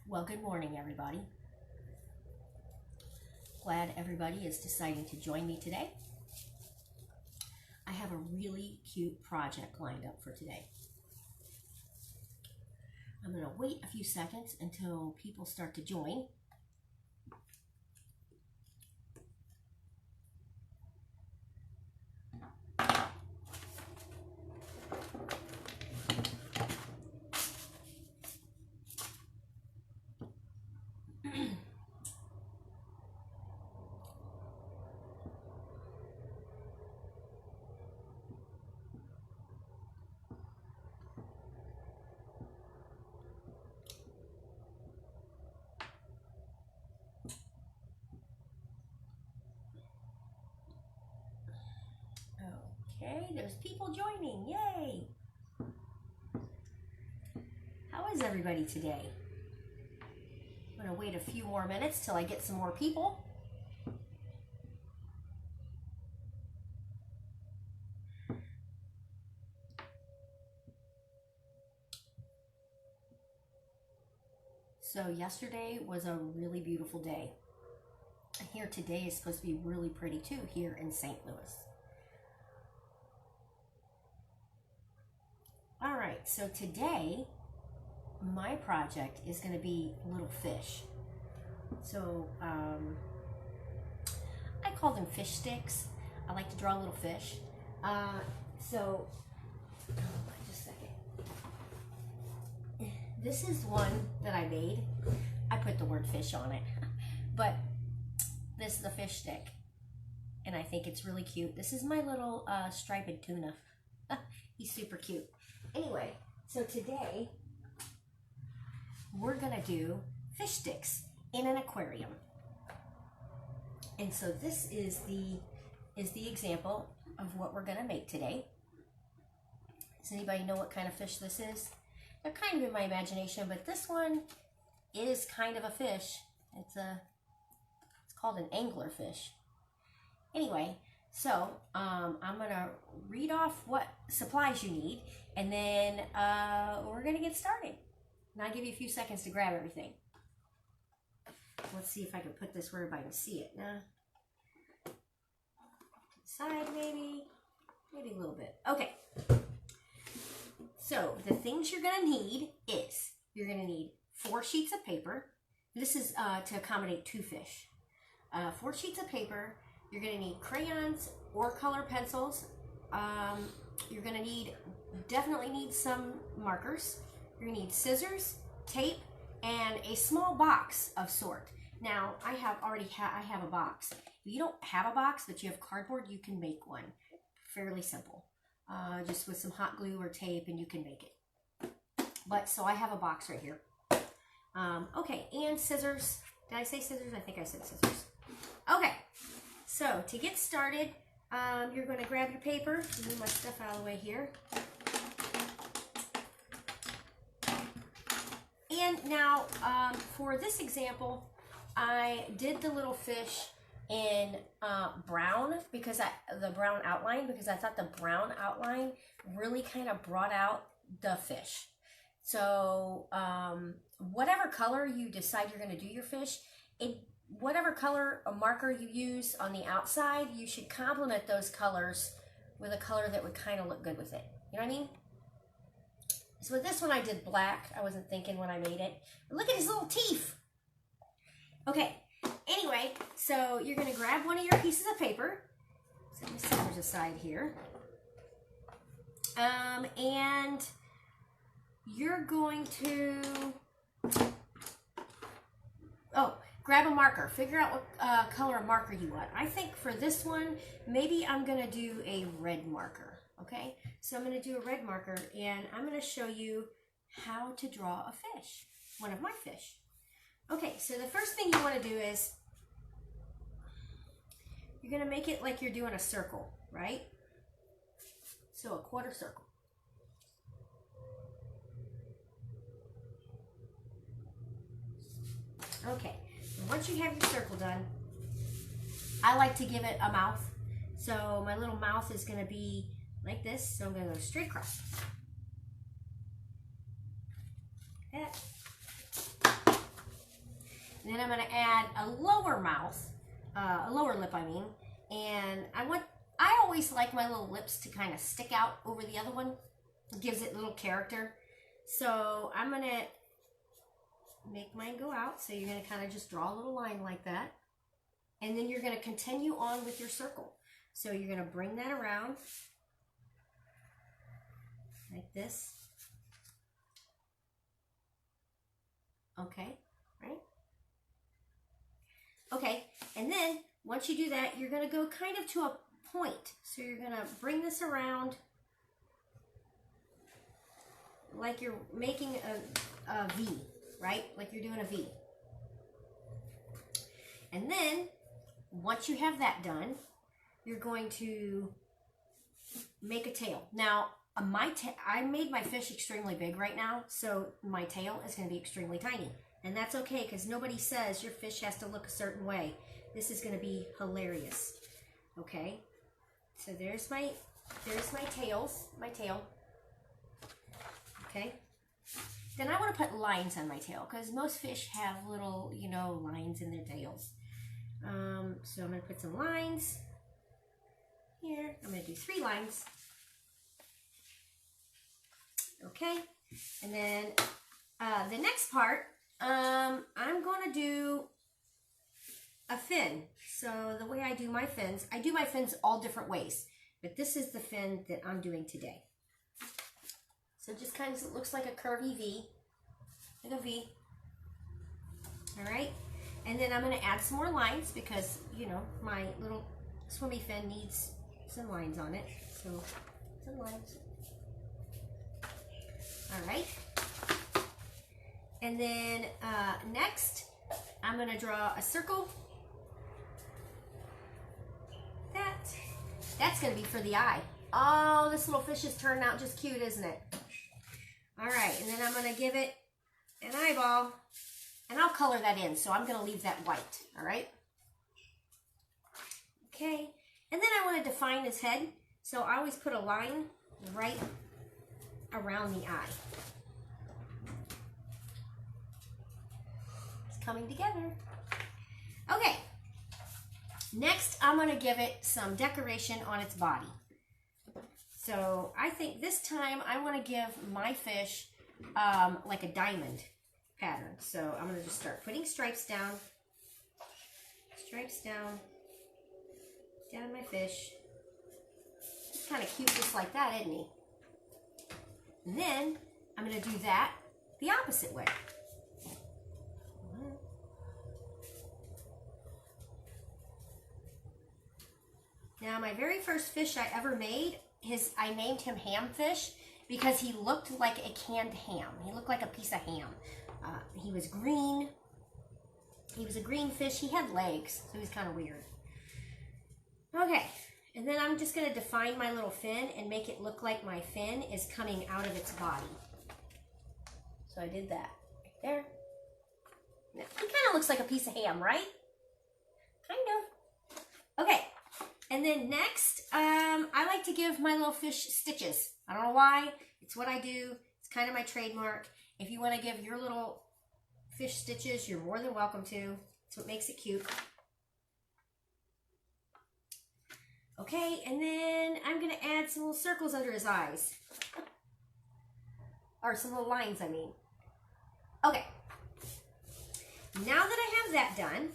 Well, good morning, everybody. Glad everybody is deciding to join me today. I have a really cute project lined up for today. I'm going to wait a few seconds until people start to join. Okay, there's people joining. Yay! How is everybody today? I'm going to wait a few more minutes till I get some more people. So yesterday was a really beautiful day. Here today is supposed to be really pretty too here in St. Louis. All right, so today my project is going to be little fish. So I call them fish sticks. I like to draw little fish. Just a second. This is one that I made. I put the word fish on it, but this is a fish stick, and I think it's really cute. This is my little striped tuna. He's super cute. Anyway, so today we're gonna do fish sticks in an aquarium. And so this is the example of what we're gonna make today. Does anybody know what kind of fish this is? They're kind of in my imagination, but this one is kind of a fish. It's called an anglerfish. Anyway, so I'm gonna read off what supplies you need, and then we're gonna get started. And I'll give you a few seconds to grab everything. Let's see if I can put this where everybody can see it. Now, side maybe a little bit. Okay. So the things you're gonna need is you're gonna need 4 sheets of paper. This is to accommodate 2 fish. 4 sheets of paper. You're gonna need crayons or color pencils. You're gonna definitely need some markers. You're gonna need scissors, tape, and a small box of sort. Now, I have a box. If you don't have a box, but you have cardboard, you can make one. Fairly simple. Just with some hot glue or tape, and you can make it. So I have a box right here. Okay, and scissors. Did I say scissors? I think I said scissors. Okay, so to get started, you're going to grab your paper. Move my stuff out of the way here. And now, for this example, I did the little fish in brown the brown outline, because I thought the brown outline really kind of brought out the fish. So whatever color you decide you're going to do your fish, whatever color or marker you use on the outside, you should complement those colors with a color that would kind of look good with it. You know what I mean? So with this one, I did black. I wasn't thinking when I made it. But look at his little teeth. Okay. Anyway, so you're going to grab one of your pieces of paper. Set my scissors aside here. And you're going to... grab a marker. Figure out what color marker you want. I think for this one, maybe I'm going to do a red marker. Okay? So I'm going to do a red marker, and I'm going to show you how to draw a fish. One of my fish. Okay, so the first thing you want to do is you're going to make it like you're doing a circle, right? So a quarter circle. Okay, and once you have your circle done, I like to give it a mouth. So my little mouth is going to be like this, so I'm going to go straight across. Like that. And then I'm going to add a lower mouth, a lower lip, I mean. And I always like my little lips to kind of stick out over the other one. It gives it a little character. So I'm going to make mine go out. So you're going to kind of just draw a little line like that. And then you're going to continue on with your circle. So you're going to bring that around like this. Okay, right? Okay, and then once you do that, you're going to go kind of to a point. So you're going to bring this around like you're making a V, right? Like you're doing a V. And then once you have that done, you're going to make a tail. Now, I made my fish extremely big right now, so my tail is going to be extremely tiny. And that's okay, because nobody says your fish has to look a certain way. This is going to be hilarious. Okay? So there's my tail. Okay? Then I want to put lines on my tail, because most fish have little, lines in their tails. So I'm going to put some lines here. I'm going to do 3 lines. Okay, and then the next part, I'm going to do a fin. So the way I do my fins all different ways, but this is the fin that I'm doing today. So just kind of looks like a curvy V, like a V. All right, and then I'm going to add some more lines because, my little swimmy fin needs some lines on it. So some lines. All right, and then next I'm going to draw a circle. That's going to be for the eye. Oh, this little fish has turned out just cute, isn't it? All right, and then I'm going to give it an eyeball, and I'll color that in, so I'm going to leave that white, all right? Okay, and then I want to define his head, so I always put a line right around the eye. It's coming together. Okay, next I'm going to give it some decoration on its body. So I think this time I want to give my fish like a diamond pattern. So I'm going to just start putting stripes down on my fish. It's kind of cute just like that, isn't he? And then I'm going to do that the opposite way. Now, my very first fish I ever made, I named him Hamfish because he looked like a canned ham. He looked like a piece of ham. He was green. He was a green fish. He had legs, so he was kind of weird. Okay. And then I'm just going to define my little fin and make it look like my fin is coming out of its body. So I did that right there. Now, it kind of looks like a piece of ham, right? Kind of. Okay. And then next, I like to give my little fish stitches. I don't know why. It's what I do. It's kind of my trademark. If you want to give your little fish stitches, you're more than welcome to. It's what makes it cute. Okay, and then I'm going to add some little circles under his eyes. Or some little lines, I mean. Okay. Now that I have that done,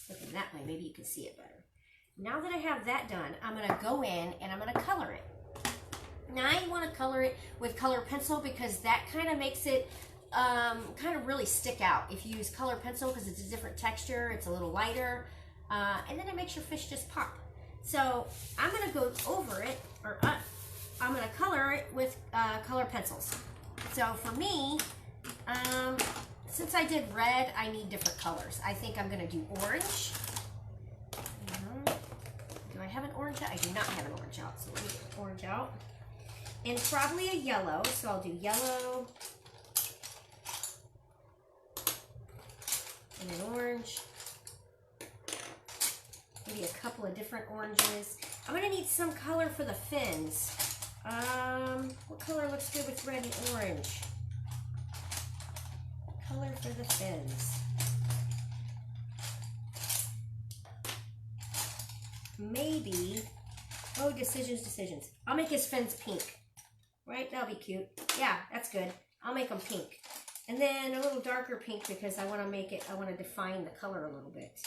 looking that way, maybe you can see it better. Now that I have that done, I'm going to go in and I'm going to color it. Now I want to color it with color pencil because that kind of makes it kind of really stick out. If you use color pencil because it's a different texture, it's a little lighter, and then it makes your fish just pop. So I'm going to go over it, or I'm going to color it with color pencils. So for me, since I did red, I need different colors. I think I'm going to do orange. Do I have an orange out? I do not have an orange out, so let me get the orange out. And probably a yellow, so I'll do yellow. And an orange. Maybe a couple of different oranges. I'm going to need some color for the fins. What color looks good with red and orange? color for the fins. Maybe, oh, decisions. I'll make his fins pink, right? That'll be cute. Yeah, that's good. I'll make them pink. And then a little darker pink because I want to define the color a little bit.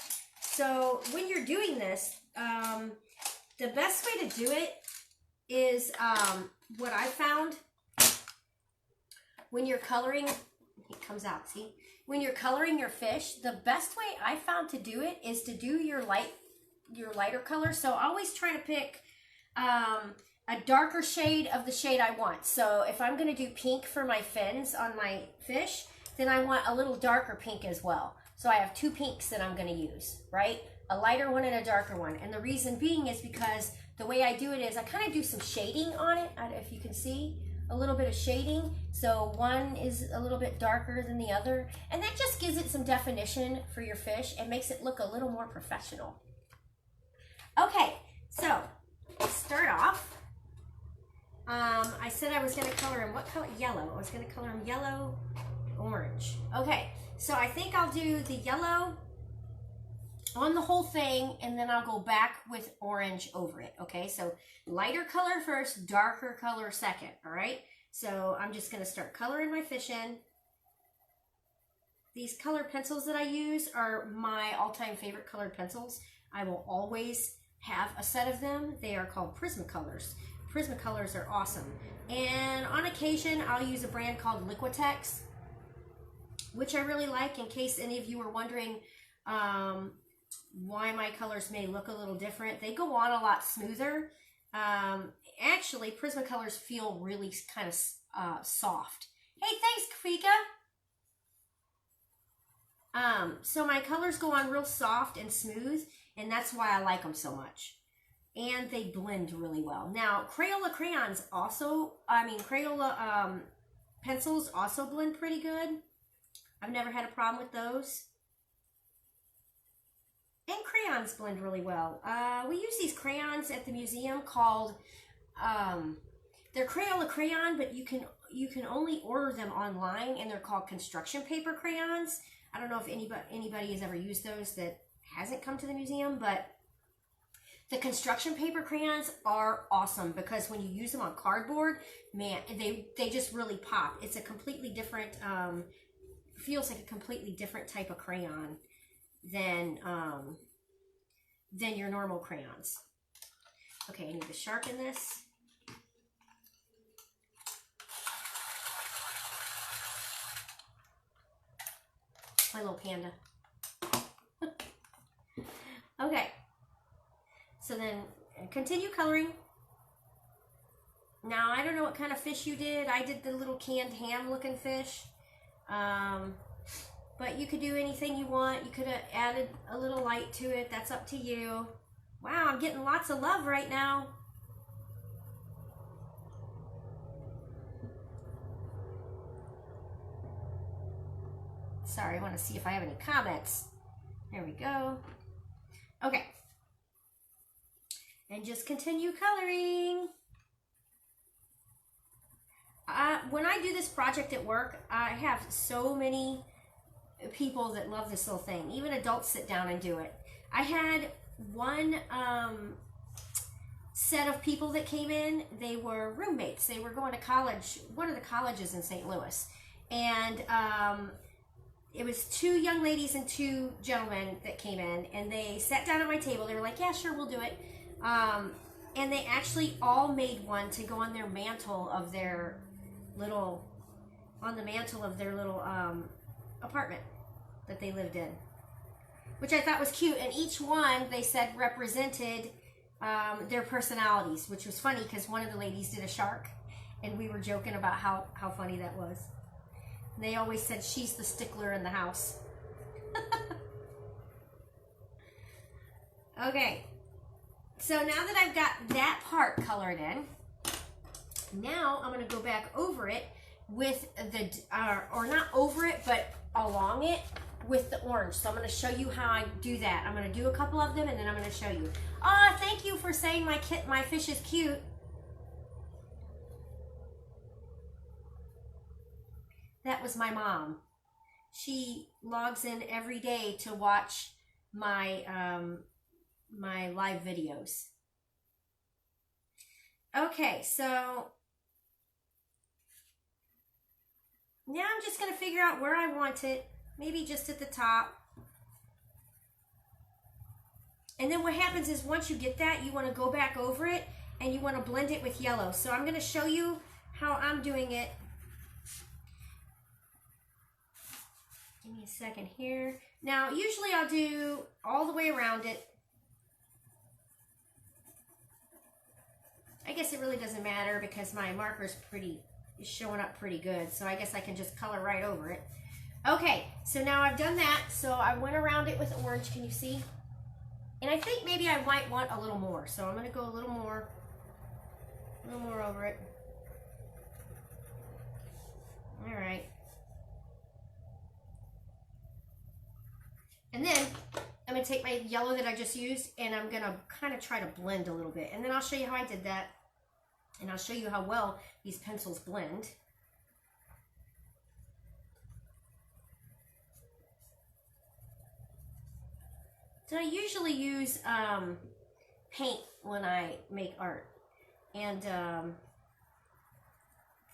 So when you're doing this, the best way to do it is what I found when you're coloring, it comes out, see? When you're coloring your fish, the best way I found to do it is to do your lighter color. So I always try to pick a darker shade of the shade I want. So if I'm going to do pink for my fins on my fish, then I want a little darker pink as well. So I have two pinks that I'm going to use, right? A lighter one and a darker one. And the reason being is because the way I do it is I kind of do some shading on it. If you can see, a little bit of shading. So one is a little bit darker than the other. And that just gives it some definition for your fish and makes it look a little more professional. Okay, so start off. I said I was going to color him, what color? Yellow. I was going to color him yellow, orange. Okay, so I think I'll do the yellow on the whole thing, and then I'll go back with orange over it. Okay, so lighter color first, darker color second. All right, so I'm just going to start coloring my fish in. These colored pencils that I use are my all-time favorite colored pencils. I will always have a set of them. They are called Prismacolors. Prismacolors are awesome. And on occasion, I'll use a brand called Liquitex, which I really like, in case any of you are wondering why my colors may look a little different. They go on a lot smoother. Actually, Prismacolors feel really kind of soft. Hey, thanks, Kafika. So my colors go on real soft and smooth, and that's why I like them so much. And they blend really well. Now, Crayola crayons also, Crayola pencils also blend pretty good. I've never had a problem with those. And crayons blend really well. We use these crayons at the museum called, they're Crayola crayon, but you can only order them online, and they're called construction paper crayons. I don't know if anybody has ever used those that hasn't come to the museum, but the construction paper crayons are awesome because when you use them on cardboard, man, they just really pop. It's a completely different, feels like a completely different type of crayon than your normal crayons. Okay, I need to sharpen this. My little panda. Okay. So then continue coloring. Now, I don't know what kind of fish you did. I did the little canned ham looking fish. But you could do anything you want. You could have added a little light to it. That's up to you. Wow, I'm getting lots of love right now. Sorry, I want to see if I have any comments. There we go. Okay. And just continue coloring. When I do this project at work, I have so many people that love this little thing. Even adults sit down and do it. I had one set of people that came in. They were roommates. They were going to college, one of the colleges in St. Louis. And it was two young ladies and two gentlemen that came in. And they sat down at my table. They were like, yeah, sure, we'll do it. And they actually all made one to go on their mantle of their little, apartment that they lived in, which I thought was cute. And each one, they said, represented their personalities, which was funny because one of the ladies did a shark, and we were joking about how funny that was. And they always said she's the stickler in the house. Okay. So now that I've got that part colored in, now I'm going to go back over it with the, or not over it, but along it with the orange. So I'm going to show you how I do that. I'm going to do a couple of them and then I'm going to show you. Oh, thank you for saying my fish is cute. That was my mom. She logs in every day to watch my my live videos. Okay, so now I'm just going to figure out where I want it. Maybe just at the top. And then what happens is once you get that, you want to go back over it and you want to blend it with yellow. So I'm going to show you how I'm doing it. Give me a second here. Now, usually I'll do all the way around it. I guess it really doesn't matter because my marker's is showing up pretty good. So I guess I can just color right over it. Okay, so now I've done that. So I went around it with orange. Can you see? And I think maybe I might want a little more. So I'm going to go a little more over it. All right. And then I'm going to take my yellow that I just used and I'm going to kind of try to blend a little bit. And then I'll show you how I did that. And I'll show you how well these pencils blend. So I usually use paint when I make art. And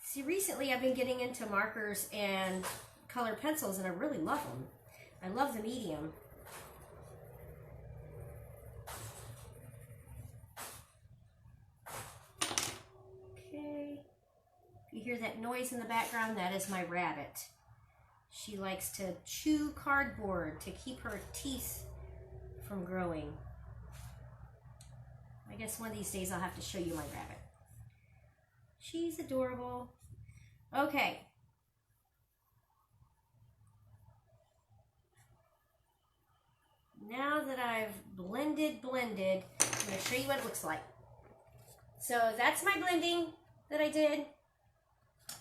see, recently I've been getting into markers and colored pencils and I really love them. I love the medium. Okay. If you hear that noise in the background, that is my rabbit. She likes to chew cardboard to keep her teeth from growing. I guess one of these days I'll have to show you my rabbit. She's adorable. Okay. Now that I've blended, I'm going to show you what it looks like. So that's my blending that I did.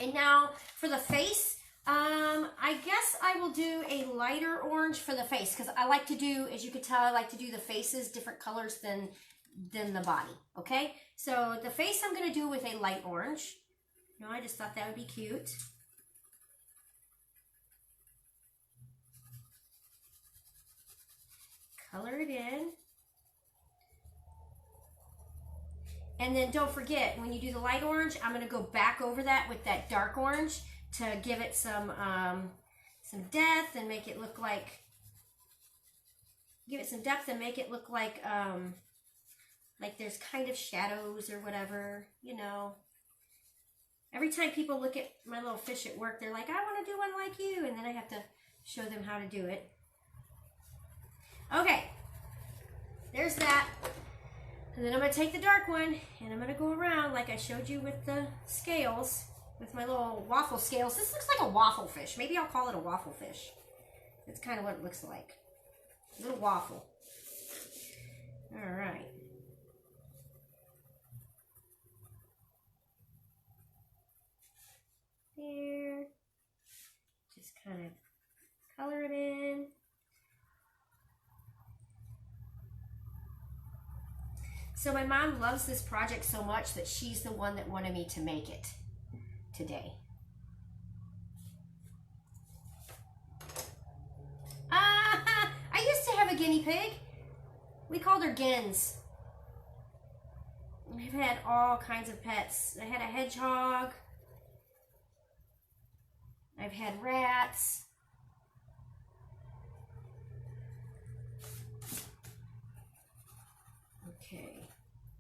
And now for the face, I guess I will do a lighter orange for the face because I like to do, as you can tell, I like to do the faces different colors than the body. Okay, so the face I'm going to do with a light orange. No, I just thought that would be cute. Color it in. And then don't forget, when you do the light orange, I'm going to go back over that with that dark orange to give it some depth and make it look like, like there's kind of shadows or whatever, you know. Every time people look at my little fish at work, they're like, I want to do one like you. And then I have to show them how to do it. Okay, there's that. And then I'm going to take the dark one and I'm going to go around like I showed you with the scales, with my little waffle scales. This looks like a waffle fish. Maybe I'll call it a waffle fish. That's kind of what it looks like. A little waffle. All right. There. Just kind of color it in. So my mom loves this project so much that she's the one that wanted me to make it today. I used to have a guinea pig. We called her Gens. I've had all kinds of pets. I had a hedgehog. I've had rats. Okay.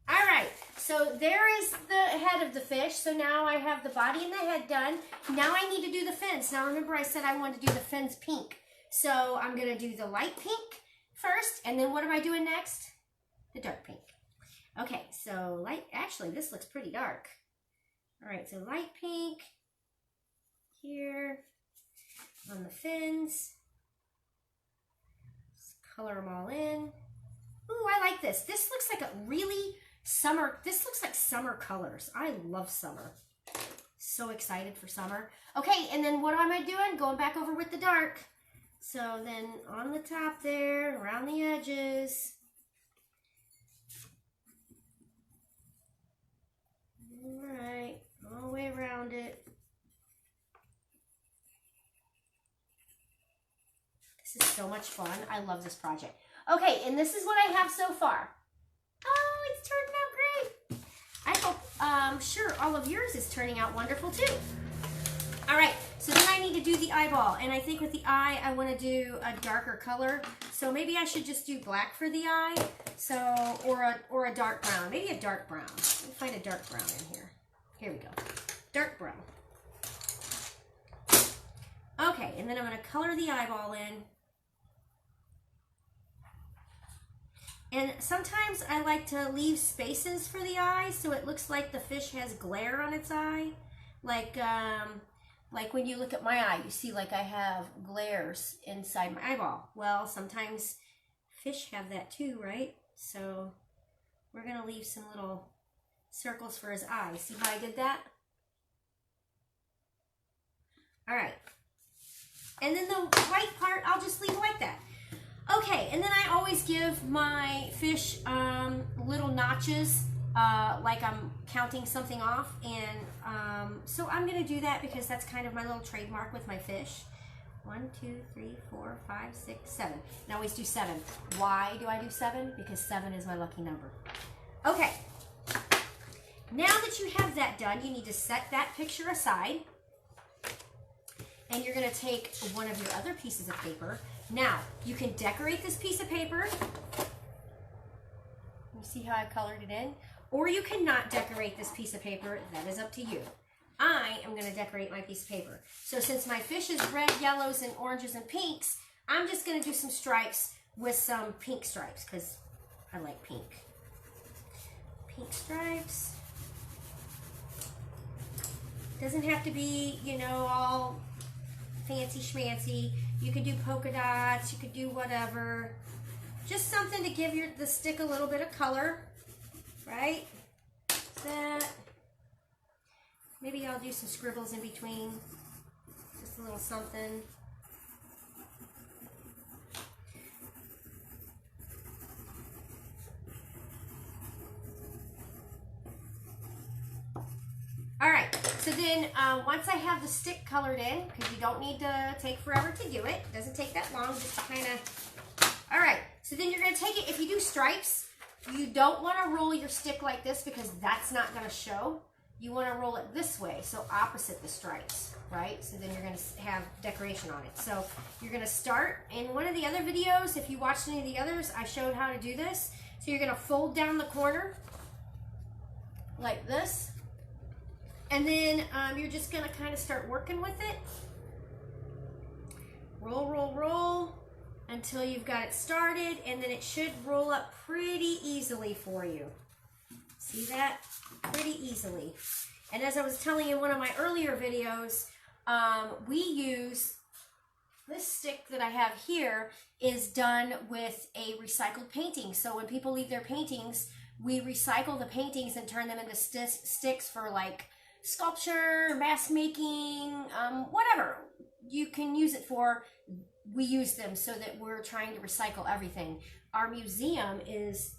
All right. So there is the head of the fish. So now I have the body and the head done. Now I need to do the fins. Now remember I said I wanted to do the fins pink. So I'm going to do the light pink first. And then what am I doing next? The dark pink. Okay. So light, actually this looks pretty dark. All right. So light pink here on the fins. Just color them all in. Ooh, I like this. This looks like a really summer, this looks like summer colors. I love summer. So excited for summer. Okay, and then what am I doing? Going back over with the dark. So then on the top there, around the edges. All right, all the way around it. This is so much fun. I love this project. Okay, and this is what I have so far. Oh, it's turning out great. I hope, sure, all of yours is turning out wonderful too. All right, so then I need to do the eyeball. And I think with the eye, I want to do a darker color. So maybe I should just do black for the eye. So, or a dark brown. Maybe a dark brown. Let me find a dark brown in here. Here we go. Dark brown. Okay, and then I'm going to color the eyeball in. And sometimes I like to leave spaces for the eye so it looks like the fish has glare on its eye. Like when you look at my eye, you see like I have glares inside my eyeball. Well, sometimes fish have that too, right? So we're going to leave some little circles for his eye. See how I did that? All right. And then the white part, I'll just leave like that. Okay, and then I always give my fish little notches, like I'm counting something off. And so I'm going to do that because that's kind of my little trademark with my fish. 1, 2, 3, 4, 5, 6, 7. And I always do 7. Why do I do 7? Because 7 is my lucky number. Okay. Now that you have that done, you need to set that picture aside. And you're going to take one of your other pieces of paper. Now, you can decorate this piece of paper. You see how I colored it in? Or you cannot decorate this piece of paper. That is up to you. I am going to decorate my piece of paper. So since my fish is red, yellows, and oranges, and pinks, I'm just going to do some stripes with some pink stripes because I like pink. Pink stripes. Doesn't have to be, you know, all fancy schmancy. You could do polka dots, you could do whatever. Just something to give the stick a little bit of color, right? That. Maybe I'll do some scribbles in between. Just a little something. All right, so then once I have the stick colored in, because you don't need to take forever to do it. It doesn't take that long, just kind of. All right, so then you're going to take it. If you do stripes, you don't want to roll your stick like this because that's not going to show. You want to roll it this way, so opposite the stripes, right? So then you're going to have decoration on it. So you're going to start in one of the other videos. If you watched any of the others, I showed how to do this. So you're going to fold down the corner like this. And then you're just going to kind of start working with it. Roll, roll, roll until you've got it started. And then it should roll up pretty easily for you. See that? Pretty easily. And as I was telling you in one of my earlier videos, we use this stick that I have here is done with a recycled painting. So when people leave their paintings, we recycle the paintings and turn them into sticks for like sculpture, mask making, whatever you can use it for. We use them so that we're trying to recycle everything. Our museum is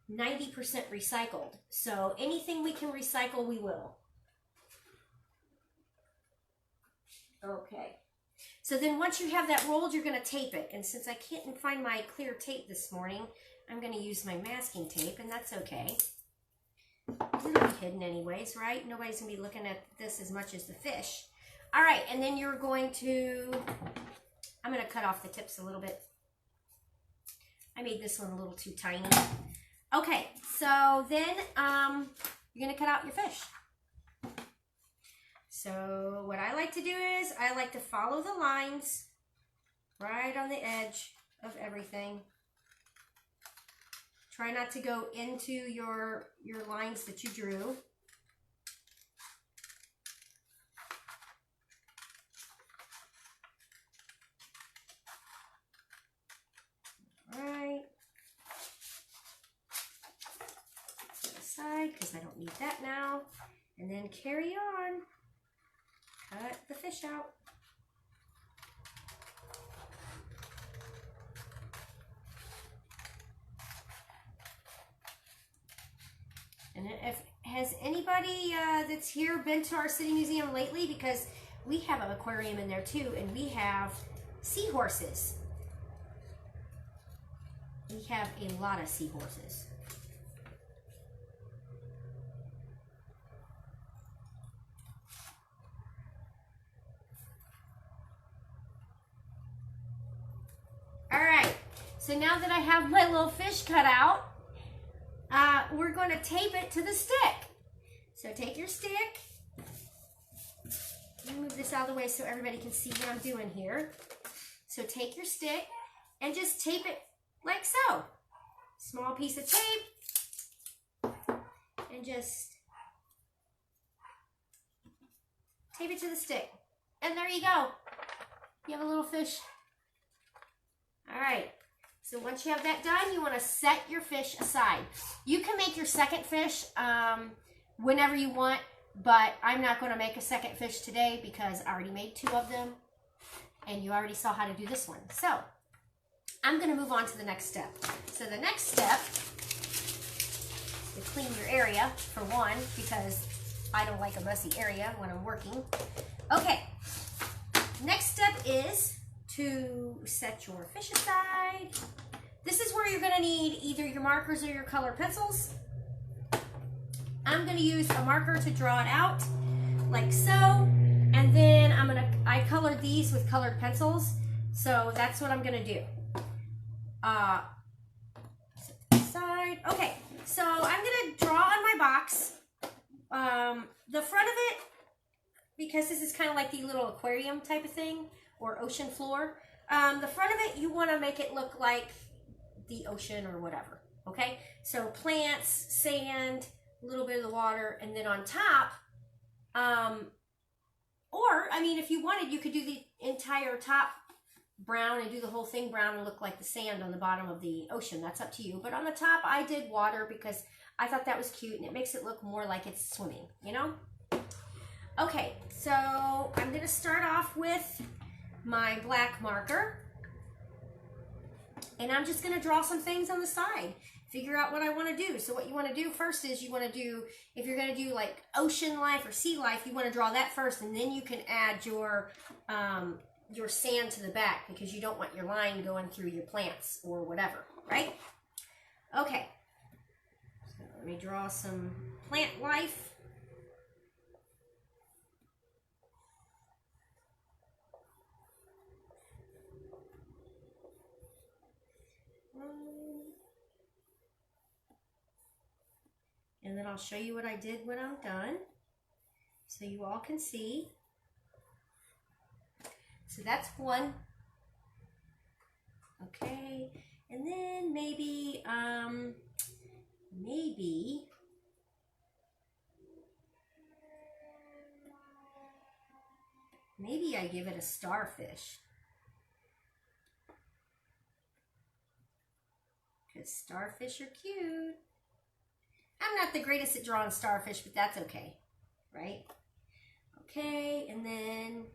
90% recycled. So anything we can recycle, we will. Okay. So then once you have that rolled, you're going to tape it. And since I can't find my clear tape this morning, I'm going to use my masking tape, and that's okay. It'll be hidden anyways, right? Nobody's going to be looking at this as much as the fish. All right, and then you're going to, I'm going to cut off the tips a little bit. I made this one a little too tiny. Okay, so then you're going to cut out your fish. So what I like to do is I like to follow the lines right on the edge of everything. Try not to go into your lines that you drew. All right. Set aside because I don't need that now. And then carry on. Cut the fish out. And has anybody that's here been to our city museum lately? Because we have an aquarium in there too, and we have seahorses. We have a lot of seahorses. All right, so now that I have my little fish cut out, we're going to tape it to the stick. So take your stick. Let me move this out of the way so everybody can see what I'm doing here. So take your stick and just tape it like so. Small piece of tape. And just tape it to the stick. And there you go. You have a little fish. All right. So once you have that done, you want to set your fish aside. You can make your second fish whenever you want, but I'm not going to make a second fish today because I already made 2 of them, and you already saw how to do this one. So I'm going to move on to the next step. So the next step is to clean your area, for one, because I don't like a messy area when I'm working. Okay, next step is to set your fish aside. This is where you're going to need either your markers or your colored pencils. I'm going to use a marker to draw it out like so, and then I colored these with colored pencils, so that's what I'm going to do. Set this aside. Okay, so I'm going to draw on my box the front of it, because this is kind of like the little aquarium type of thing, or ocean floor. The front of it, you want to make it look like the ocean or whatever, okay? So plants, sand, a little bit of the water, and then on top, or, I mean, if you wanted, you could do the entire top brown and do the whole thing brown and look like the sand on the bottom of the ocean. That's up to you. But on the top, I did water because I thought that was cute, and it makes it look more like it's swimming, you know? Okay, so I'm going to start off with my black marker, and I'm just going to draw some things on the side, figure out what I want to do. So what you want to do first is you want to do, if you're going to do like ocean life or sea life, you want to draw that first, and then you can add your sand to the back, because you don't want your line going through your plants or whatever, right? Okay, so let me draw some plant life. And then I'll show you what I did when I'm done, so you all can see. So that's one. Okay, and then maybe I give it a starfish, because starfish are cute. I'm not the greatest at drawing starfish, but that's okay, right? Okay, and then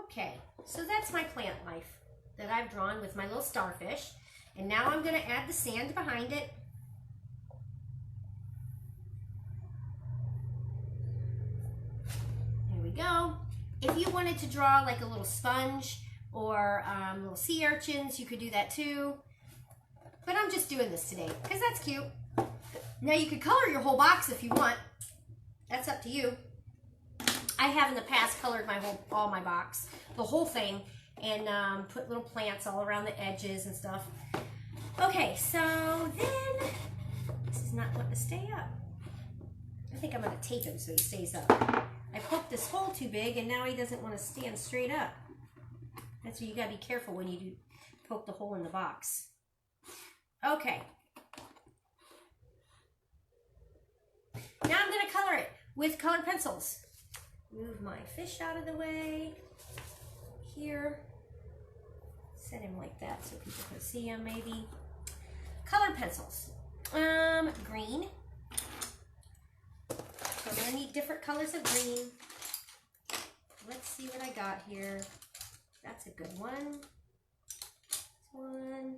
okay, so that's my plant life that I've drawn with my little starfish. And now I'm going to add the sand behind it. There we go. If you wanted to draw like a little sponge or little sea urchins, you could do that too. But I'm just doing this today because that's cute. Now you could color your whole box if you want. That's up to you. I have in the past colored all my box, the whole thing, and put little plants all around the edges and stuff. Okay, so then, this is not wanting to stay up. I think I'm going to tape him so he stays up. I poked this hole too big, and now he doesn't want to stand straight up. That's why you got to be careful when you do poke the hole in the box. Okay. Now I'm going to color it with colored pencils. Move my fish out of the way. Here. Set him like that so people can see him maybe. Colored pencils. Green. So I'm going to need different colors of green. let's see what I got here. That's a good one. This one.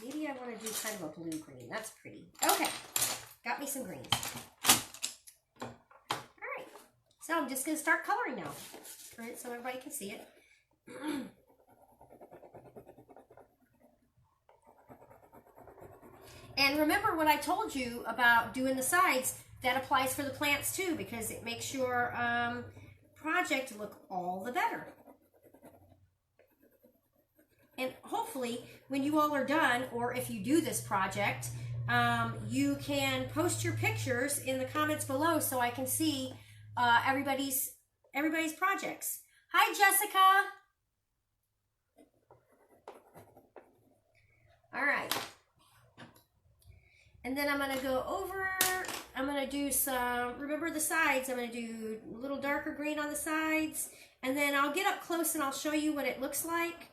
Maybe I want to do kind of a blue-green. That's pretty. Okay, got me some greens. All right, so I'm just going to start coloring now. Turn it so everybody can see it. And remember what I told you about doing the sides, that applies for the plants too, because it makes your project look all the better. And hopefully when you all are done, or if you do this project, you can post your pictures in the comments below so I can see everybody's projects. Hi, Jessica. All right. And then I'm going to go over, I'm going to do some, remember the sides, I'm going to do a little darker green on the sides. And then I'll get up close and I'll show you what it looks like.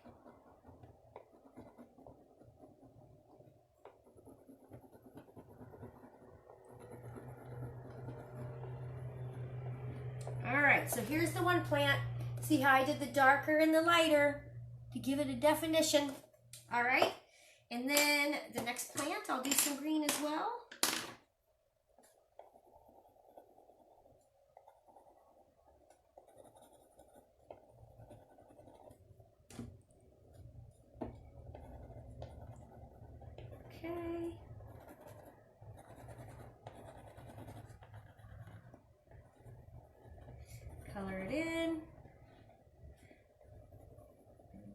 All right, so here's the one plant. See how I did the darker and the lighter to give it a definition. All right, and then the next plant, I'll do some green as well. Okay. Color it in.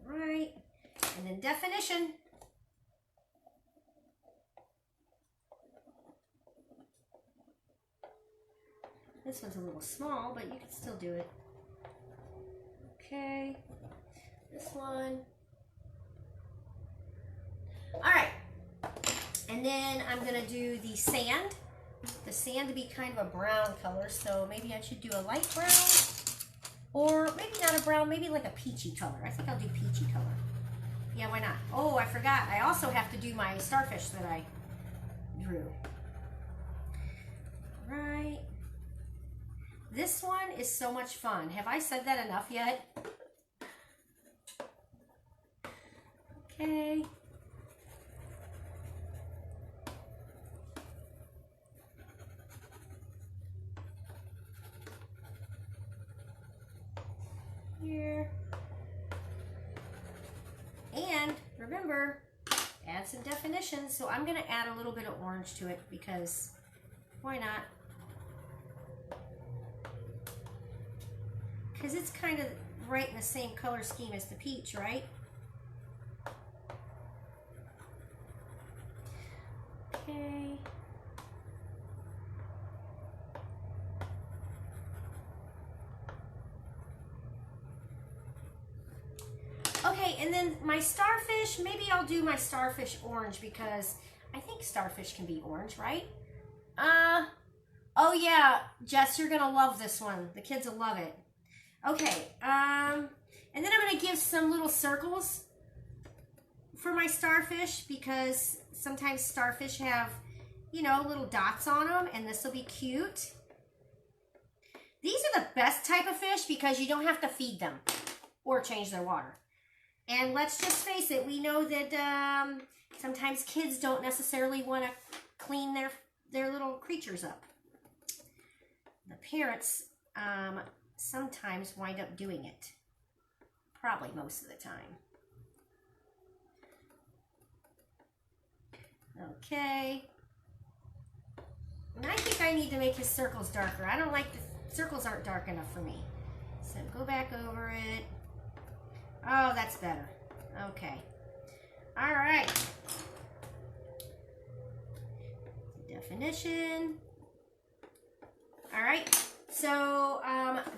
Right. And then definition. This one's a little small, but you can still do it. Okay. This one. All right. And then I'm going to do the sand. The sand to be kind of a brown color, so maybe I should do a light brown, or maybe not a brown, maybe like a peachy color. I think I'll do peachy color. Yeah, why not? Oh, I forgot. I also have to do my starfish that I drew. All right. This one is so much fun. Have I said that enough yet? Okay. Here. And remember, add some definition. So I'm going to add a little bit of orange to it because why not? Because it's kind of right in the same color scheme as the peach, right? Okay. Okay, and then my starfish, maybe I'll do my starfish orange because I think starfish can be orange, right? Oh yeah, Jess, you're gonna love this one. The kids will love it. Okay, and then I'm gonna give some little circles for my starfish because sometimes starfish have, you know, little dots on them, and this will be cute. These are the best type of fish because you don't have to feed them or change their water. And let's just face it, we know that sometimes kids don't necessarily want to clean their little creatures up. The parents sometimes wind up doing it. Probably most of the time. Okay. And I think I need to make his circles darker. I don't like the circles aren't dark enough for me. So go back over it. Oh, that's better. Okay. All right. Definition. All right. So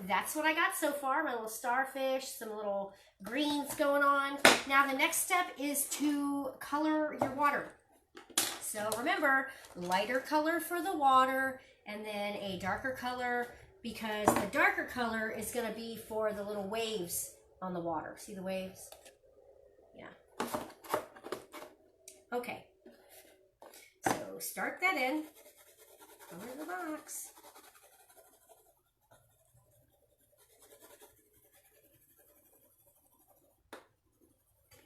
that's what I got so far. My little starfish, some little greens going on. Now the next step is to color your water. So remember, lighter color for the water and then a darker color because the darker color is going to be for the little waves on the water. See the waves? Yeah. Okay. So start that in. Cover the box.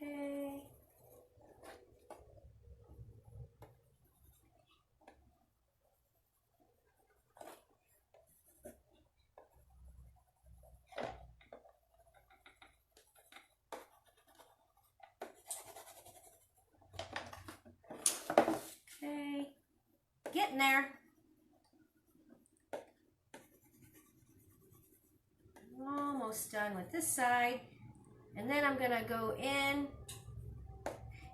Okay. Okay. Getting there. Almost done with this side. And then I'm gonna go in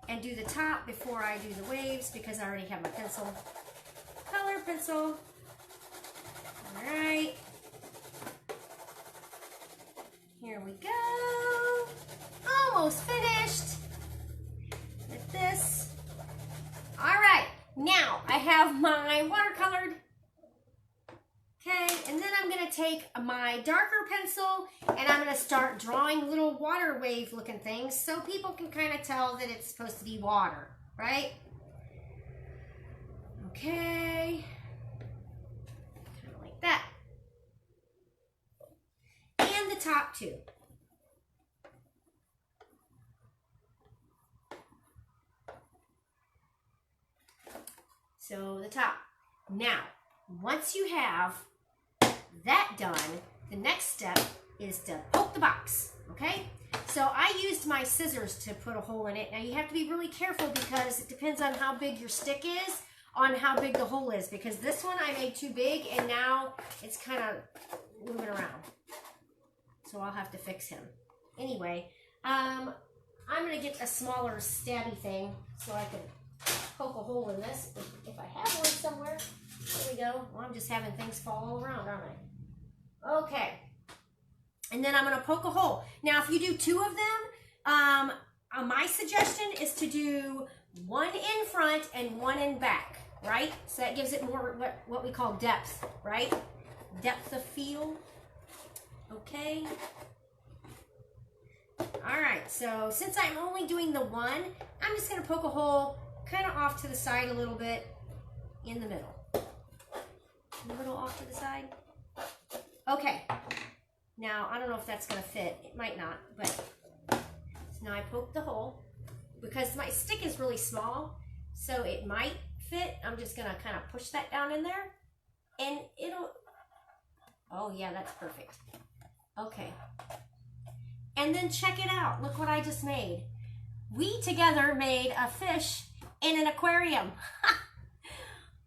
and do the top before I do the waves because I already have my pencil. Color pencil. All right. Here we go. Almost finished with this. All right, now I have my watercolored. Okay, and then I'm gonna take my darker pencil and I'm gonna start drawing little water wave looking things so people can kind of tell that it's supposed to be water, right? Okay, kind of like that. And the top too. So the top. Now, once you have that done, the next step is to poke the box, okay? So I used my scissors to put a hole in it. Now you have to be really careful because it depends on how big your stick is, on how big the hole is, because this one I made too big and now it's kind of moving around. So I'll have to fix him. Anyway, I'm gonna get a smaller stabby thing so I can poke a hole in this if I have one somewhere. There we go. Well, I'm just having things fall all around, aren't I? Okay. And then I'm going to poke a hole. Now, if you do two of them, my suggestion is to do one in front and one in back, right? So that gives it more what we call depth, right? Depth of field. Okay. All right. So since I'm only doing the one, I'm just going to poke a hole kind of off to the side a little bit in the middle. A little off to the side. Okay. Now, I don't know if that's going to fit. It might not, but so now I poke the hole because my stick is really small, so it might fit. I'm just going to kind of push that down in there and it'll, oh yeah, that's perfect. Okay. And then check it out. Look what I just made. We together made a fish in an aquarium.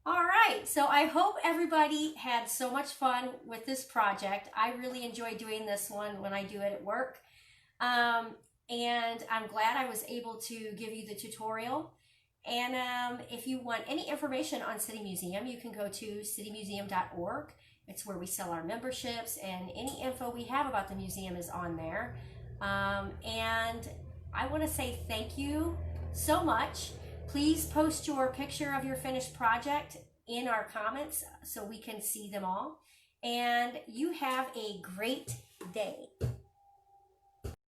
All right, so I hope everybody had so much fun with this project. I really enjoy doing this one when I do it at work. And I'm glad I was able to give you the tutorial. And if you want any information on City Museum, you can go to citymuseum.org. It's where we sell our memberships, and any info we have about the museum is on there. And I want to say thank you so much. Please post your picture of your finished project in our comments so we can see them all. And you have a great day.